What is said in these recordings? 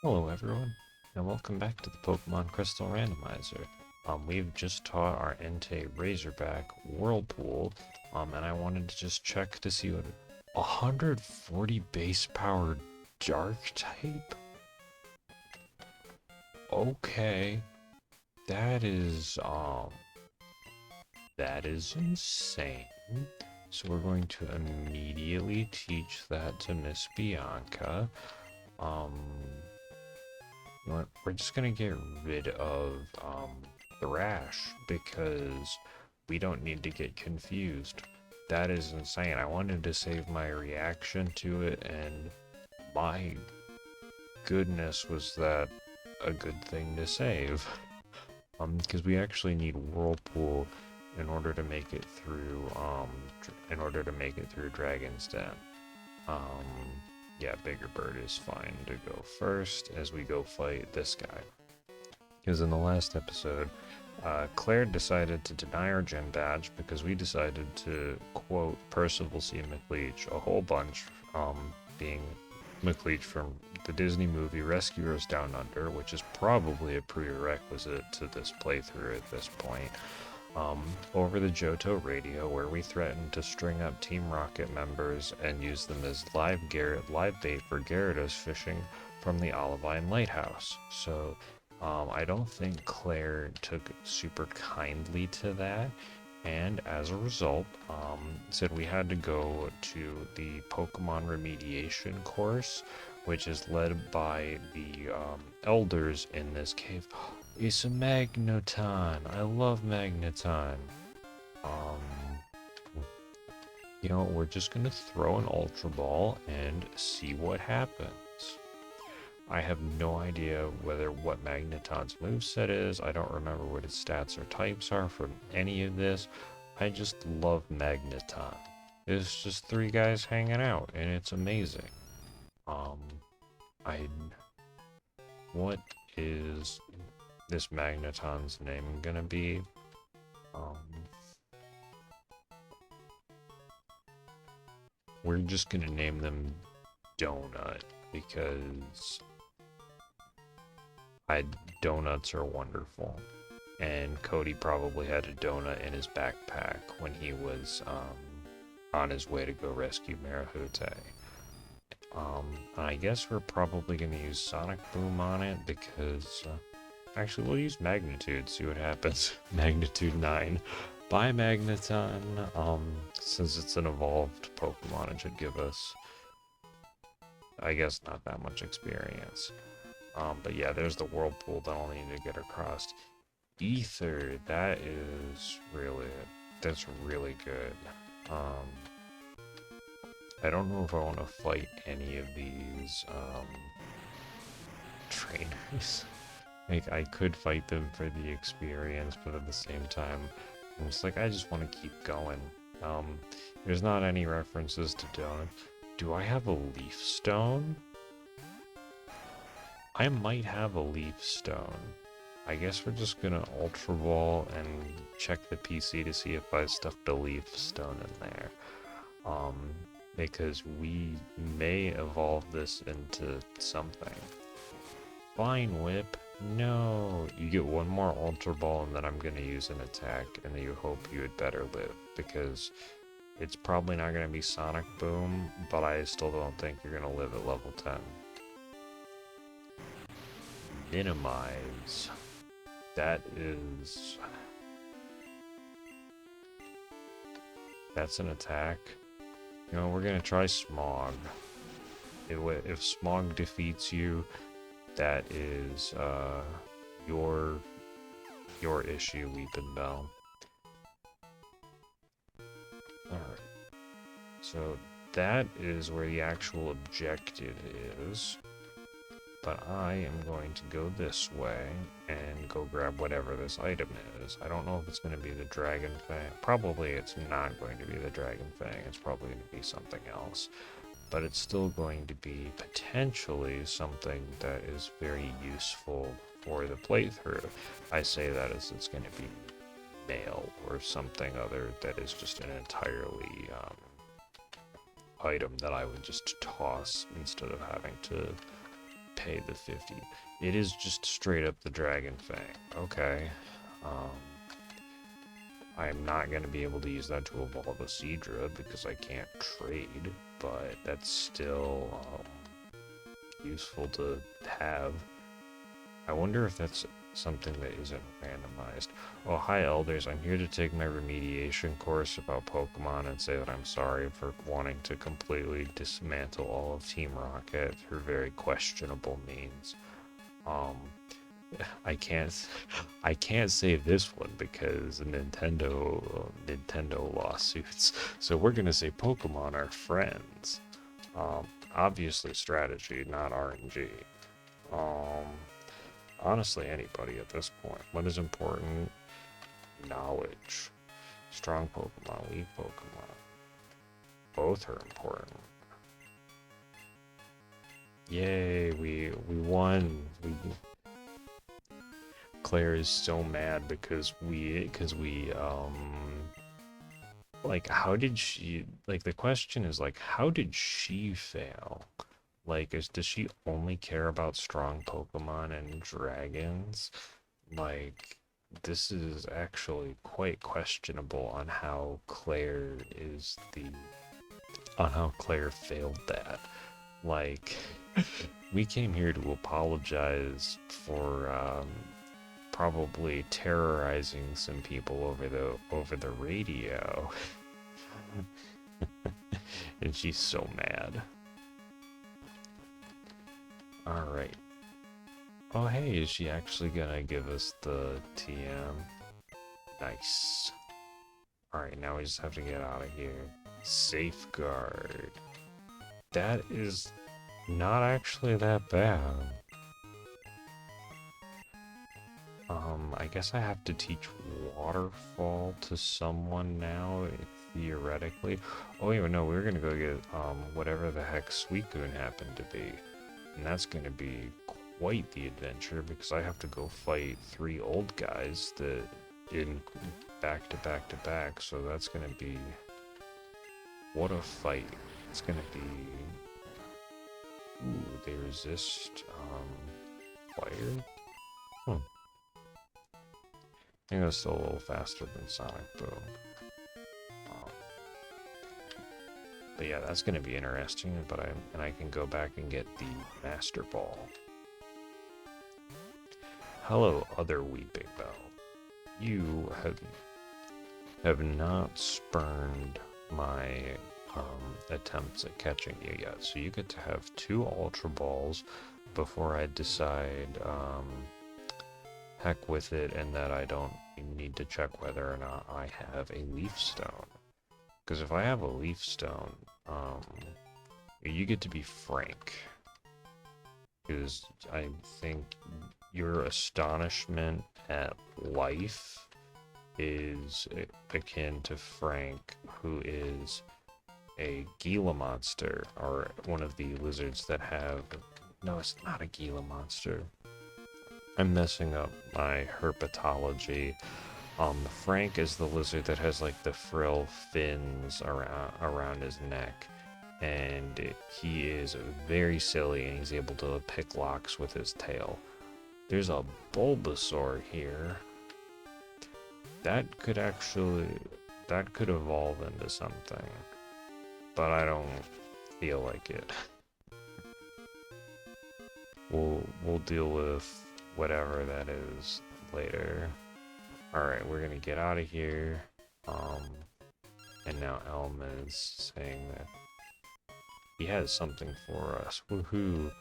Hello everyone, and welcome back to the Pokemon Crystal Randomizer. We've just taught our Entei Razorback Whirlpool, and I wanted to just check to see what 140 base power Dark type? Okay, that is that is insane. So we're going to immediately teach that to Miss Bianca. Um, You know what? We're just gonna get rid of the rash because we don't need to get confused. That is insane. I wanted to save my reaction to it, and my goodness, was that a good thing to save. Because we actually need Whirlpool in order to make it through, Dragon's Den. Um, yeah, Bigger Bird is fine to go first as we go fight this guy. Because in the last episode, Claire decided to deny our gym badge because we decided to quote Percival C. McLeach a whole bunch, being McLeach from the Disney movie Rescuers Down Under, which is probably a prerequisite to this playthrough at this point. Over the Johto radio, where we threatened to string up Team Rocket members and use them as live bait for Gyarados fishing from the Olivine Lighthouse. So I don't think Claire took super kindly to that, and as a result, said we had to go to the Pokemon remediation course, which is led by the elders in this cave. It's a Magneton. I love Magneton. Um, we're just gonna throw an Ultra Ball and see what happens. I have no idea what Magneton's moveset is. I don't remember what its stats or types are from any of this. I just love Magneton. It's just three guys hanging out, and it's amazing. Um, I... What is this Magneton's name gonna be? We're just gonna name them Donut, because donuts are wonderful. And Cody probably had a donut in his backpack when he was on his way to go rescue Marahute. I guess we're probably going to use Sonic Boom on it because... actually, we'll use Magnitude, see what happens. Magnitude 9. Bye, Magneton. Since it's an evolved Pokemon, it should give us, I guess, not that much experience. But yeah, there's the Whirlpool that I'll need to get across. Ether, that's really good. I don't know if I want to fight any of these trainers. Like, I could fight them for the experience, but at the same time, I'm just like, I just want to keep going. There's not any references to Donut. Do I have a Leaf Stone? I might have a Leaf Stone. I guess we're just gonna Ultra Ball and check the PC to see if I stuffed a Leaf Stone in there. Because we may evolve this into something. Vine Whip? No! You get one more Ultra Ball and then I'm gonna use an attack, and then you hope you had better live, because it's probably not gonna be Sonic Boom, but I still don't think you're gonna live at level 10. Minimize. That's an attack. We're gonna try Smog. If Smog defeats you, that is your issue, Weepin' Bell. Alright. So that is where the actual objective is. But I am going to go this way and go grab whatever this item is. I don't know if it's going to be the Dragon Fang. Probably it's not going to be the Dragon Fang. It's probably going to be something else. But it's still going to be potentially something that is very useful for the playthrough. I say that as it's going to be mail or something other that is just an entirely item that I would just toss instead of having to pay the 50. It is just straight up the Dragon Fang. Okay. I'm not going to be able to use that to evolve a Seadra because I can't trade, but that's still useful to have. I wonder if that's something that isn't randomized. Oh, hi Elders, I'm here to take my remediation course about Pokemon and say that I'm sorry for wanting to completely dismantle all of Team Rocket through very questionable means. I can't say this one because Nintendo lawsuits. So we're gonna say Pokemon are friends. Obviously strategy, not RNG. Honestly, anybody at this point. What is important? Knowledge. Strong Pokemon, weak Pokemon. Both are important. Yay, we won. Claire is so mad because we like, how did she, like, the question is like, how did she fail? Like, does she only care about strong Pokemon and dragons? Like, this is actually quite questionable on how Claire failed that. Like, we came here to apologize for, probably terrorizing some people over the radio. And she's so mad. Alright. Oh hey, is she actually gonna give us the TM? Nice. Alright, now we just have to get out of here. Safeguard. That is not actually that bad. I guess I have to teach Waterfall to someone now, theoretically. Oh yeah, no, we're gonna go get, whatever the heck Suicune happened to be. And that's gonna be quite the adventure, because I have to go fight 3 old guys that in back to back to back, so that's gonna be... What a fight. It's gonna be... Ooh, they resist, fire? I think that's still a little faster than Sonic Boom. But yeah, that's going to be interesting, and I can go back and get the Master Ball. Hello, other Weeping Bell. You have not spurned my attempts at catching you yet, so you get to have 2 Ultra Balls before I decide, heck with it, and that I don't need to check whether or not I have a Leaf Stone. Because if I have a Leaf Stone, you get to be Frank. Because I think your astonishment at life is akin to Frank, who is a Gila monster, or one of the lizards that have... No, it's not a Gila monster. I'm messing up my herpetology. Frank is the lizard that has like the frill fins around his neck, and he is very silly, and he's able to pick locks with his tail. There's a Bulbasaur here. That could evolve into something, but I don't feel like it. We'll deal with whatever that is later. Alright, we're gonna get out of here. And now Elm is saying that he has something for us. Woohoo!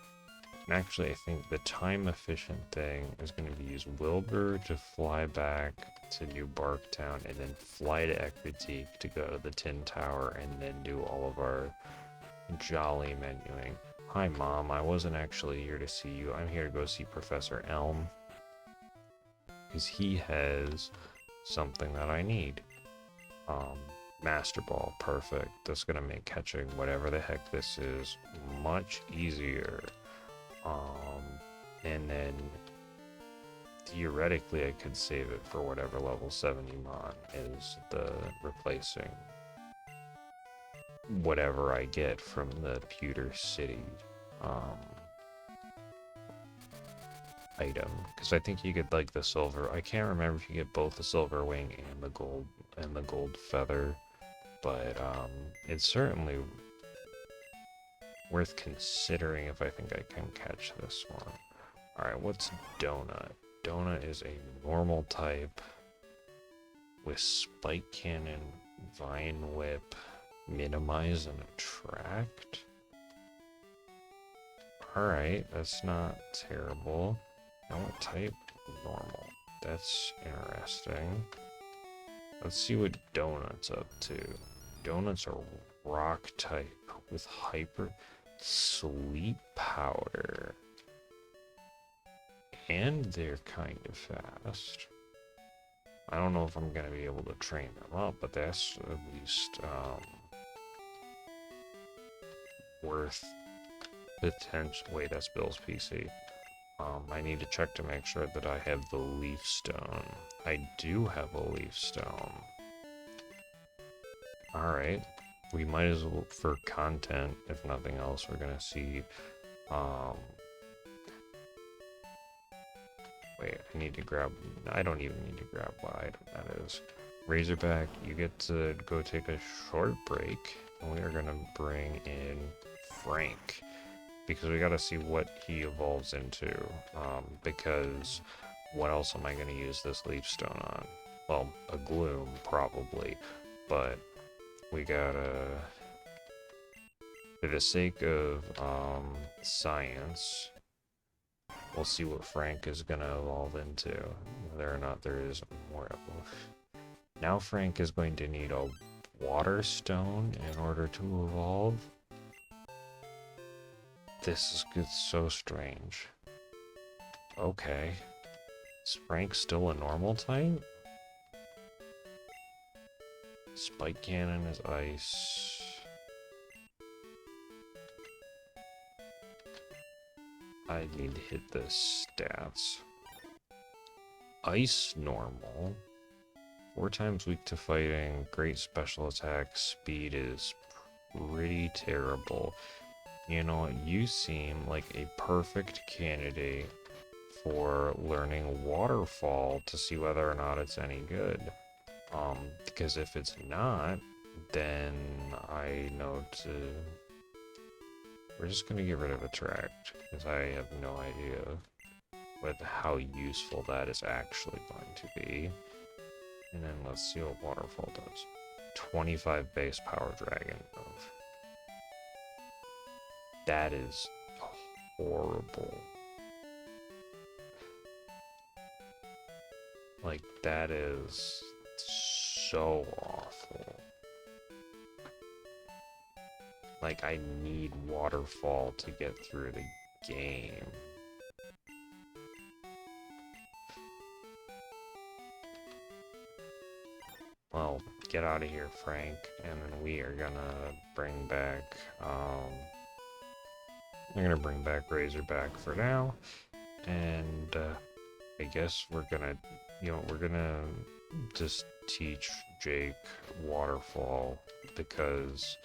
And actually, I think the time-efficient thing is going to be use Wilbur to fly back to New Barktown, and then fly to Ecruteak to go to the Tin Tower, and then do all of our jolly menuing. Hi, Mom. I wasn't actually here to see you. I'm here to go see Professor Elm, because he has something that I need. Master Ball, perfect. That's gonna make catching whatever the heck this is much easier. And then theoretically I could save it for whatever level 70 mon is the replacing whatever I get from the Pewter City item, because I think you get like the silver. I can't remember if you get both the silver wing and the gold feather, but it's certainly worth considering if I think I can catch this one. Alright, what's Donut? Donut is a normal type with Spike Cannon, Vine Whip, Minimize, and Attract. Alright, that's not terrible. Now what type? Normal. That's interesting. Let's see what Donut's up to. Donuts are rock type with hyper sleep powder. And they're kind of fast. I don't know if I'm going to be able to train them up, but that's at least worth potential. Wait, that's Bill's PC. I need to check to make sure that I have the leaf stone. I do have a leaf stone. Alright. We might as well, for content, if nothing else, we're gonna see, wait, I need to grab, I don't even need to grab what item that is. Razorback, you get to go take a short break, and we are gonna bring in Frank, because we gotta see what he evolves into, because what else am I gonna use this leaf stone on? Well, a gloom, probably, but we gotta, for the sake of science, we'll see what Frank is gonna evolve into, whether or not there is more. Now Frank is going to need a water stone in order to evolve. This gets so strange. Okay. Is Frank still a normal type? Spike Cannon is ice. I need to hit the stats. Ice normal. 4 times weak to fighting. Great special attack. Speed is pretty terrible. You know what? You seem like a perfect candidate for learning Waterfall to see whether or not it's any good. Because if it's not, then I know to... We're just gonna get rid of Attract, because I have no idea how useful that is actually going to be. And then let's see what Waterfall does. 25 base power dragon move. That is horrible. Like, that is so awful. Like, I need Waterfall to get through the game. Well, get out of here, Frank, and then we are gonna bring back, I'm gonna bring back Razorback for now, and, I guess we're gonna, we're gonna just teach Jake Waterfall, because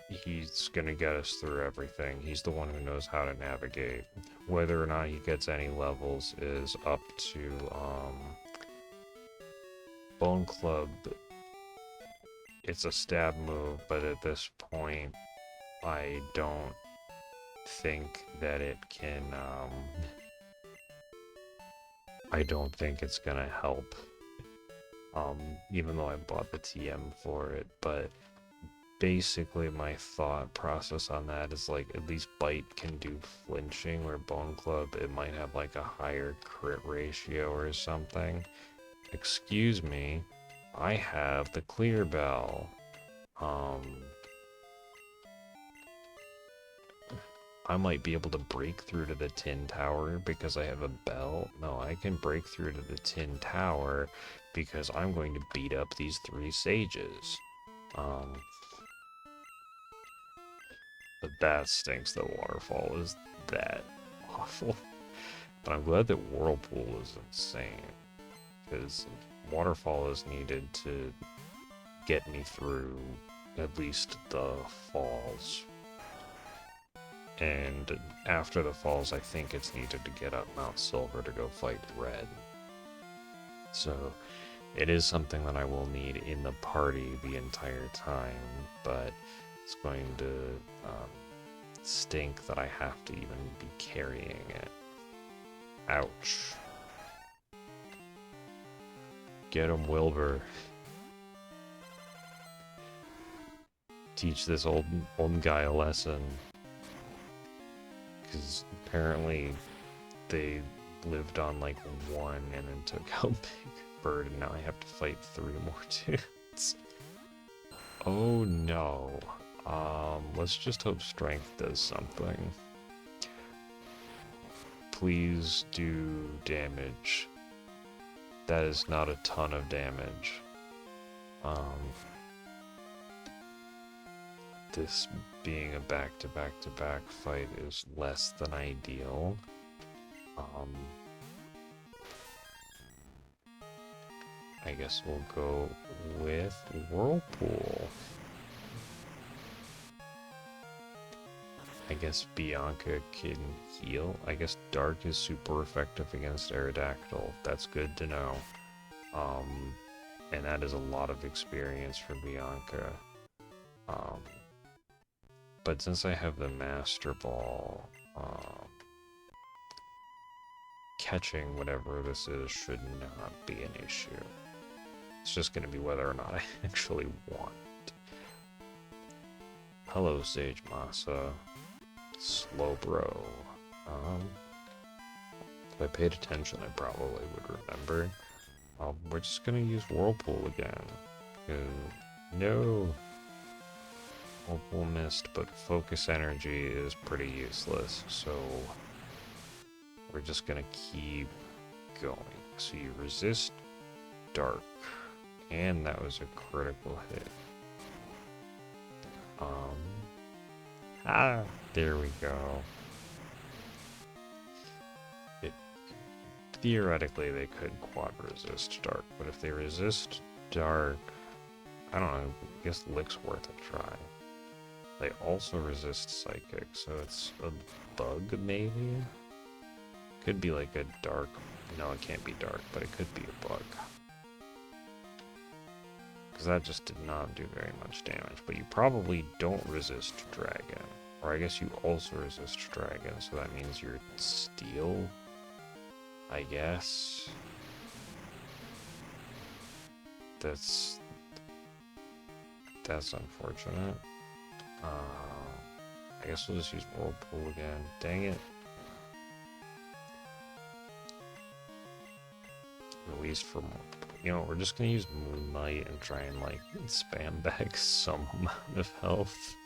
he's gonna get us through everything. He's the one who knows how to navigate. Whether or not he gets any levels is up to, Bone Club. It's a stab move, but at this point, I don't think that it can, I don't think it's gonna help, even though I bought the TM for it, but basically my thought process on that is, like, at least Bite can do flinching, where Bone Club, it might have, like, a higher crit ratio or something. Excuse me, I have the clear bell. I might be able to break through to the Tin Tower because I have a bell. No, I can break through to the Tin Tower because I'm going to beat up these 3 sages. But that stinks that Waterfall is that awful. But I'm glad that Whirlpool is insane, because Waterfall is needed to get me through at least the falls. And after the falls, I think it's needed to get up Mount Silver to go fight Red. So it is something that I will need in the party the entire time, but it's going to stink that I have to even be carrying it. Ouch. Get him, Wilbur. Teach this old guy a lesson. Because apparently they lived on like one and then took out Big Bird, and now I have to fight 3 more dudes. Oh no. Let's just hope Strength does something. Please do damage. That is not a ton of damage. This being a back-to-back-to-back fight is less than ideal. I guess we'll go with Whirlpool. I guess Bianca can heal. I guess Dark is super effective against Aerodactyl. That's good to know. And that is a lot of experience for Bianca. But since I have the Master Ball, catching whatever this is should not be an issue. It's just going to be whether or not I actually want it. Hello, Sage Masa. Slowbro. If I paid attention, I probably would remember. We're just gonna use Whirlpool again. No! Whirlpool missed, but Focus Energy is pretty useless, so we're just gonna keep going. So you resist Dark, and that was a critical hit. There we go. Theoretically, they could quad resist Dark, but if they resist Dark, I don't know, I guess Lick's worth a try. They also resist Psychic, so it's a bug, maybe? Could be like a Dark, no, it can't be Dark, but it could be a bug. Because that just did not do very much damage, but you probably don't resist Dragon. Or I guess you also resist Dragon, so that means you're Steel, I guess. That's unfortunate. I guess we'll just use Whirlpool again. Dang it. At least for more. You know, we're just gonna use Moonlight and try and like spam back some amount of health.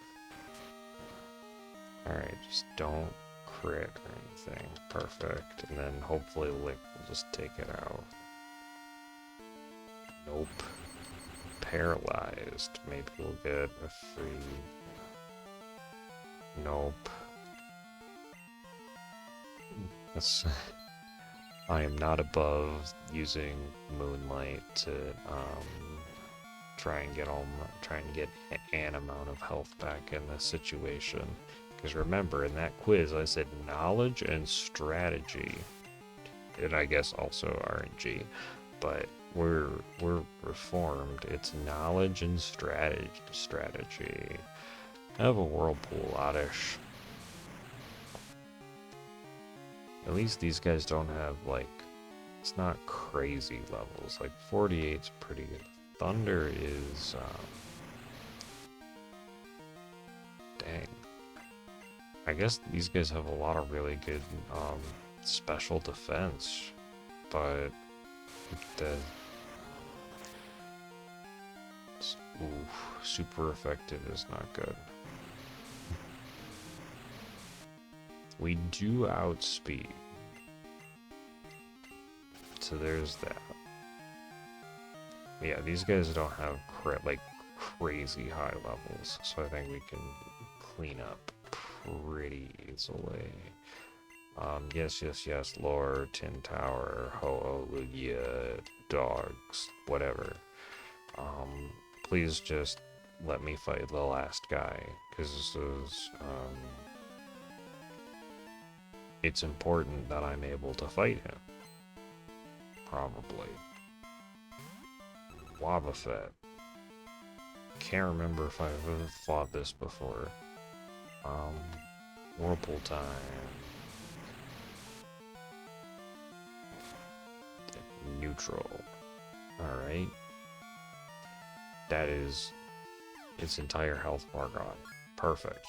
Alright, just don't crit or anything. Perfect. And then hopefully Lick will just take it out. Nope. Paralyzed. Maybe we'll get a free... Nope. That's... I am not above using Moonlight to try and get an amount of health back in this situation. Because remember, in that quiz, I said knowledge and strategy, and I guess also RNG. But we're reformed. It's knowledge and strategy. I have a Whirlpool Oddish. At least these guys don't have, like, it's not crazy levels. Like, 48's pretty good. Thunder is, dang. I guess these guys have a lot of really good, special defense. But, super effective is not good. We do outspeed. So there's that. Yeah, these guys don't have crazy high levels, so I think we can clean up pretty easily. Yes, Lore, Tin Tower, Ho-Oh, Lugia, Dogs, whatever. Please just let me fight the last guy, because this is, it's important that I'm able to fight him. Probably. Wobbuffet. Can't remember if I've ever fought this before. Whirlpool time. Neutral. Alright. That is its entire health bar gone. Perfect.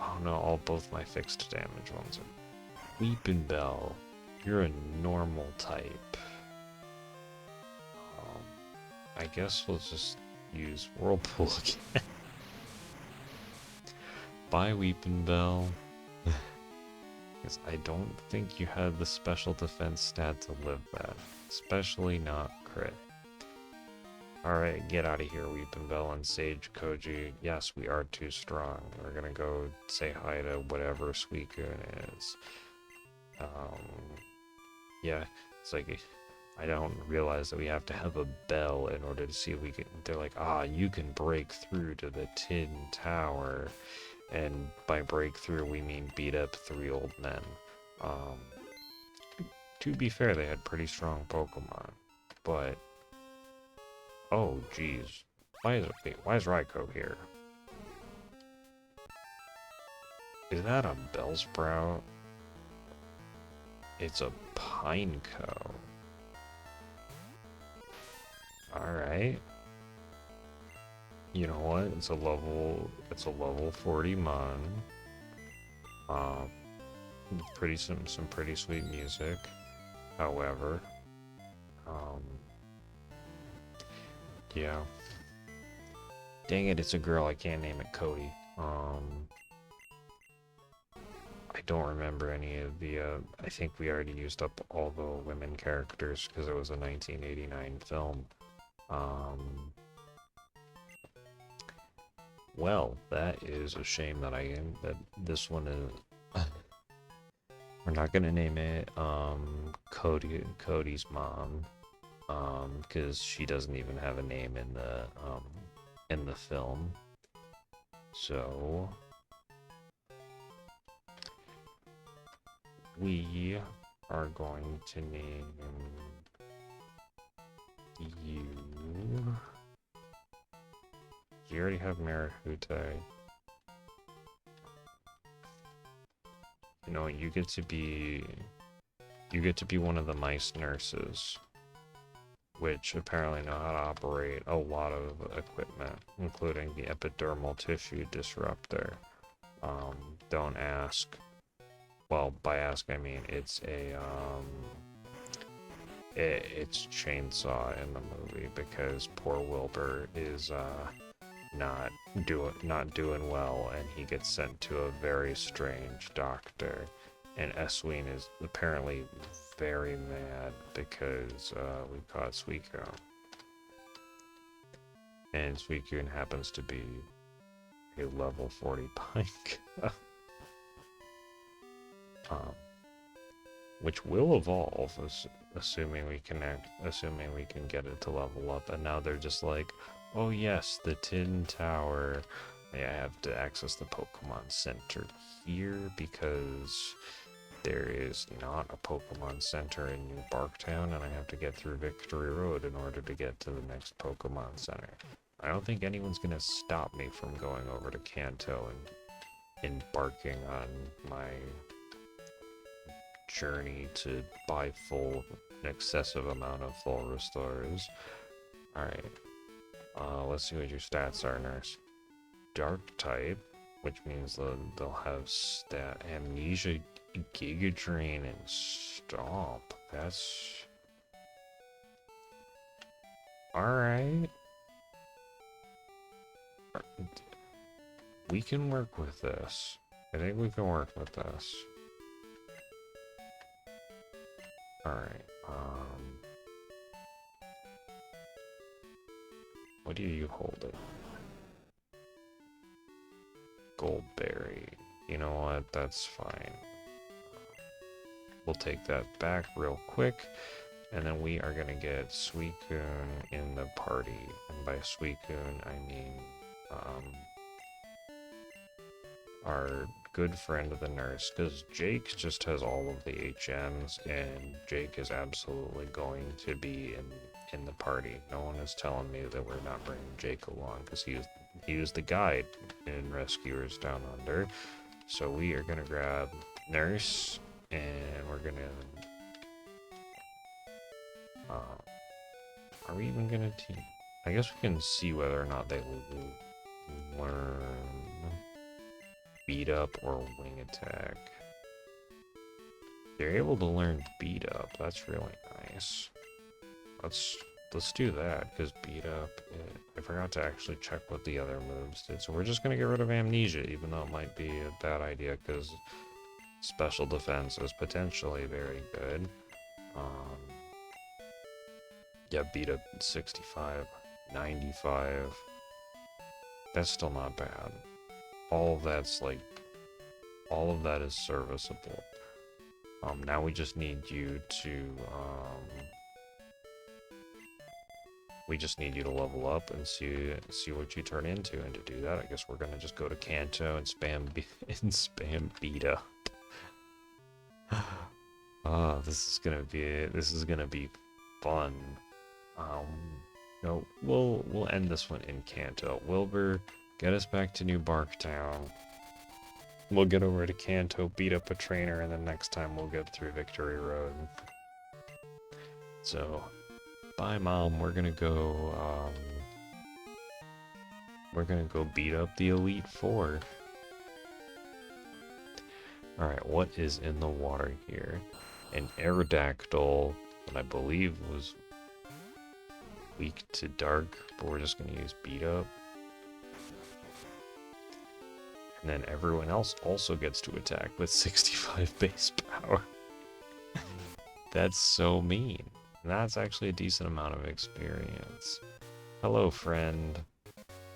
Oh no, both my fixed damage ones are. Weepin' Bell. You're a normal type. I guess we'll just use Whirlpool again. Bye, Weepin' Bell. Because I don't think you had the special defense stat to live that. Especially not crit. Alright, get out of here, Weepin' Bell and Sage Koji. Yes, we are too strong. We're gonna go say hi to whatever Suicune is. Yeah, it's like, I don't realize that we have to have a bell in order to see if we can. They're like, you can break through to the Tin Tower. And by breakthrough, we mean beat up 3 old men. To be fair, they had pretty strong Pokemon. But, oh, geez. Why is Raikou here? Is that a Bellsprout? It's a Pineco. Alright. You know what? It's a level 40 mon. Some pretty sweet music. However, yeah. Dang it, it's a girl. I can't name it Cody. I don't remember any of the, I think we already used up all the women characters because it was a 1989 film. Well, that is a shame that this one is, we're not gonna name it, Cody's mom, because she doesn't even have a name in the film. So, we are going to name you. You already have Marahute. You know, you get to be one of the mice nurses, which apparently know how to operate a lot of equipment, including the epidermal tissue disruptor. Don't ask. Well, by ask I mean it's it's Chainsaw in the movie because poor Wilbur is not doing well, and he gets sent to a very strange doctor, and Eswine is apparently very mad because we caught Suicune, and Suicune happens to be a level 40 pike. Which will evolve, assuming we can get it to level up. And now they're just like, oh yes, the Tin Tower. I have to access the Pokemon Center here because there is not a Pokemon Center in New Barktown, and I have to get through Victory Road in order to get to the next Pokemon Center. I don't think anyone's gonna stop me from going over to Kanto and embarking on my journey to buy an excessive amount of full restores. Alright. Let's see what your stats are, nurse. Dark type, which means they'll have stat amnesia, Giga Drain, and Stomp. That's alright. We can work with this. I think we can work with this. Alright, what are you holding? Goldberry. You know what? That's fine. We'll take that back real quick, and then we are gonna get Suicune in the party. And by Suicune, I mean, our good friend the nurse, because Jake just has all of the HMs, and Jake is absolutely going to be in the party. No one is telling me that we're not bringing Jake along, because he was the guide in Rescuers Down Under. So we are gonna grab nurse, and we're gonna. Are we even gonna team? I guess we can see whether or not they learn beat up or wing attack. They're able to learn beat up. That's really nice. Let's do that, because beat up. I forgot to actually check what the other moves did. So we're just gonna get rid of amnesia, even though it might be a bad idea, because special defense is potentially very good. Yeah, beat up 65, 95. That's still not bad. All of that is serviceable. Now we just need you to, level up and see what you turn into. And to do that, I guess we're gonna just go to Kanto and spam beat up. Oh, this is gonna be fun. No, we'll end this one in Kanto. Wilbur, get us back to New Barktown. We'll get over to Kanto, beat up a trainer, and then next time we'll get through Victory Road. So, bye, Mom. We're gonna go beat up the Elite Four. Alright, what is in the water here? An Aerodactyl, that I believe was weak to dark, but we're just gonna use beat up. And then everyone else also gets to attack with 65 base power. That's so mean. And that's actually a decent amount of experience. Hello, friend.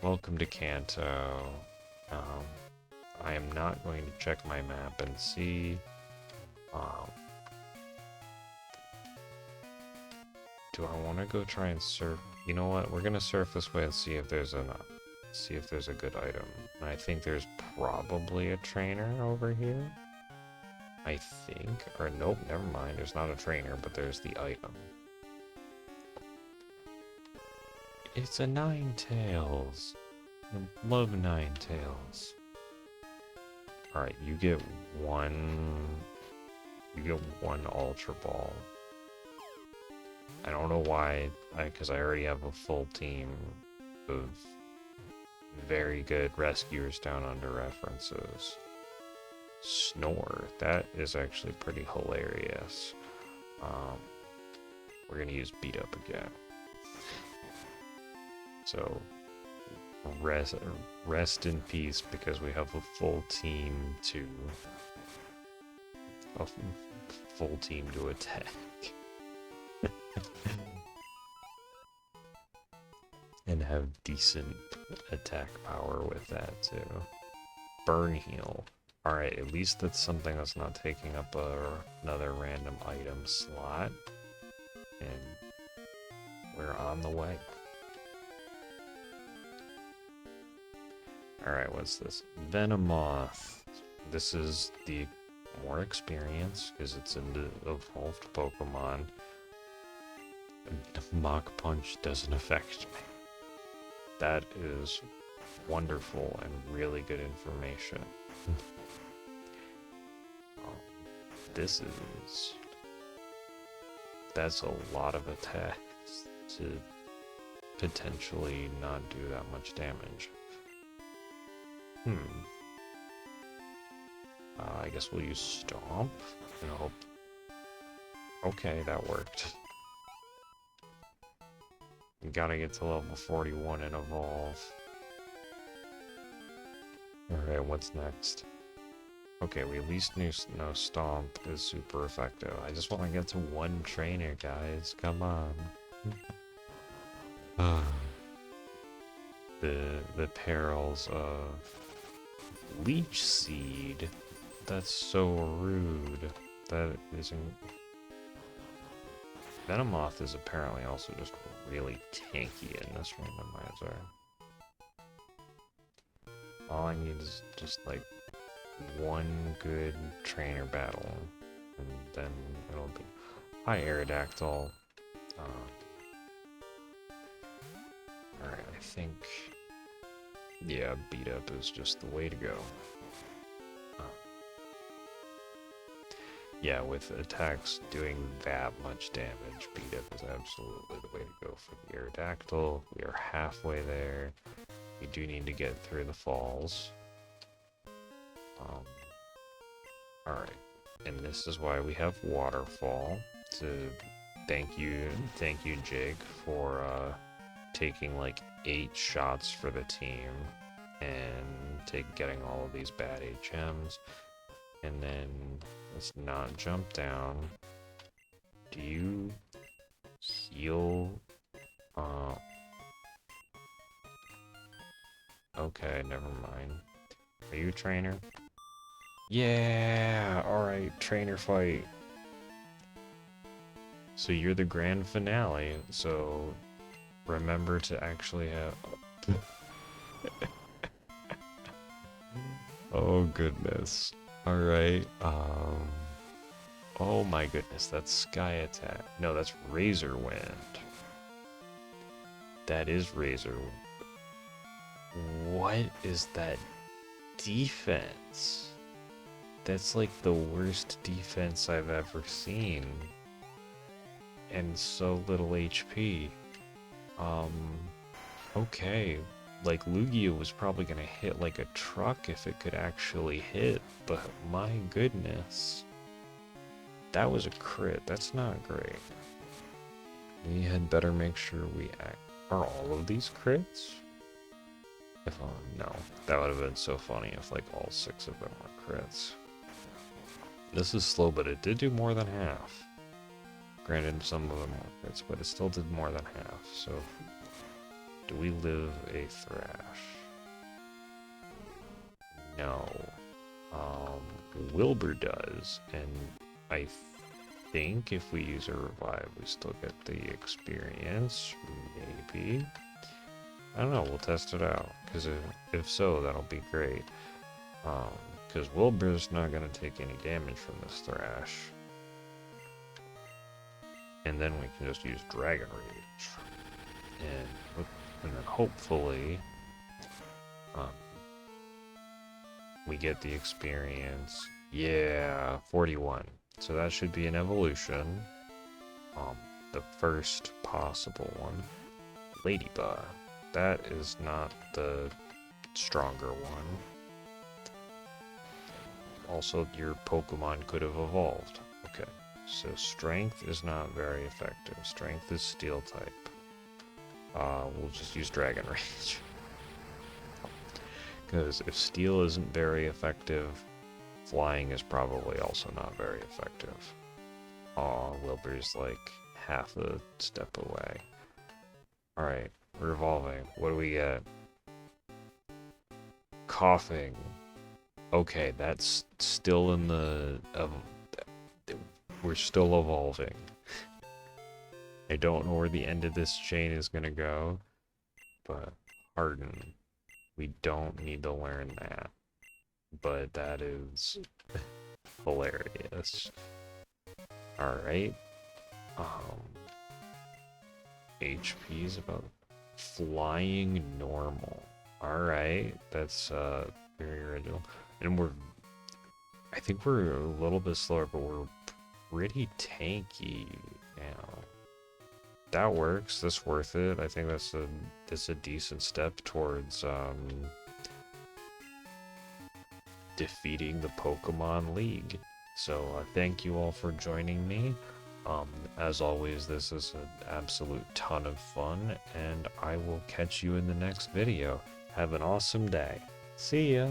Welcome to Kanto. I am not going to check my map and see. Do I want to go try and surf? You know what? We're gonna surf this way and see if there's a good item. And I think there's probably a trainer over here. I think. Or nope, never mind. There's not a trainer, but there's the item. It's a Ninetales. I love Ninetales. Alright, you get one Ultra Ball. I don't know why, because I already have a full team of very good Rescuers Down Under references. Snore, that is actually pretty hilarious. We're gonna use beat up again. So, rest in peace, because we have a full team to attack. And have decent attack power with that too. Burn heal. Alright, at least that's something that's not taking up another random item slot. And we're on the way. Alright, what's this? Venomoth. This is the more experience, because it's in the evolved Pokemon. Mach Punch doesn't affect me. That is wonderful and really good information. That's a lot of attacks to potentially not do that much damage. I guess we'll use Stomp and hope. Okay, that worked. You gotta get to level 41 and evolve. Alright, what's next? Okay, we at least know Stomp is super effective. I just want to get to one trainer, guys. Come on. The perils of Leech Seed. That's so rude. That isn't. Venomoth is apparently also just really tanky in this randomizer. All I need is just like one good trainer battle, and then it'll be... Hi, Aerodactyl. Alright, I think... Yeah, beat up is just the way to go. Yeah, with attacks doing that much damage, beat up is absolutely the way to go for the Aerodactyl. We are halfway there. We do need to get through the falls. Alright, and this is why we have Waterfall. To thank you, Jake, for taking like 8 shots for the team and getting all of these bad HMs. And then let's not jump down. Do you heal? Okay, never mind. Are you a trainer? Yeah, alright, trainer fight. So you're the grand finale, so remember to actually have... Oh goodness. Alright, oh my goodness, that's Sky Attack. No, that's Razor Wind. That is Razor Wind. What is that defense? That's like the worst defense I've ever seen. And so little HP. Okay. Like, Lugia was probably gonna hit like a truck if it could actually hit, but my goodness. That was a crit. That's not great. We had better make sure we act. Are all of these crits? If no. That would have been so funny if like all 6 of them were crits. This is slow, but it did do more than half. Granted, some of them were crits, but it still did more than half, so... Do we live a Thrash? No. Wilbur does, and I think if we use a revive, we still get the experience, maybe. I don't know, we'll test it out, because if so, that'll be great. Because Wilbur's not going to take any damage from this Thrash. And then we can just use Dragon Rage. And then hopefully, we get the experience. Yeah, 41. So that should be an evolution. The first possible one. Ladybug. That is not the stronger one. Also, your Pokemon could have evolved. Okay, so Strength is not very effective. Strength is Steel type. We'll just use Dragon Rage. Because if Steel isn't very effective, Flying is probably also not very effective. Aw, Wilbur's like half a step away. Alright, we're evolving. What do we get? Coughing. Okay, that's still in the... we're still evolving. I don't know where the end of this chain is gonna go, but Harden. We don't need to learn that. But that is hilarious. Alright. HP is about flying normal. Alright, that's very original. And I think we're a little bit slower, but we're pretty tanky now. That works. That's worth it. I think that's a decent step towards defeating the Pokemon League. So thank you all for joining me. As always, this is an absolute ton of fun, and I will catch you in the next video. Have an awesome day. See ya!